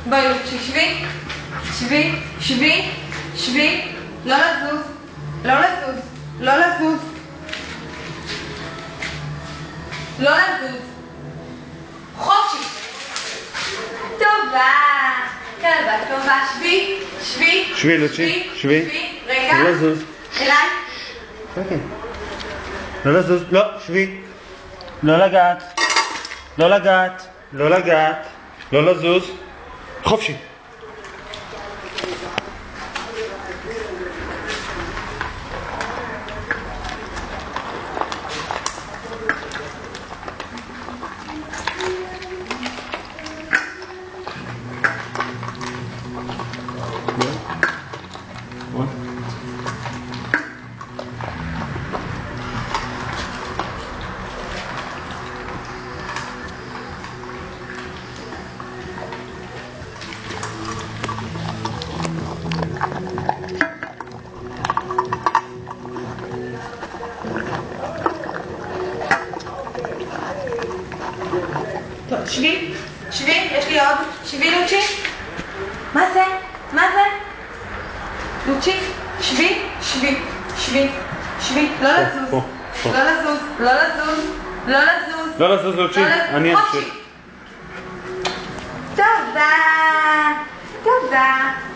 בואי לוצ'י, שבי, שבי, שבי, שבי, לא לזוז, לא לזוז, לא לזוז, לא לזוז, חופשי, טובה, כלבה טובה, שבי, שבי, שבי לוצ'י, שבי, רגע, לא לזוז, אליי, לא לזוז, לא, שבי, לא לגעת, לא לגעת, לא לגעת, לא לזוז, חופשי. טוב, שבי, שבי, יש לי עוד, שבי לוצ'י, מה זה? מה זה? לוצ'י, שבי, שבי, שבי, שבי, לא לזוז, לא לזוז, לא לזוז, לא לזוז, לא לזוז לוצ'י, אני אמשיך. טובה, טובה.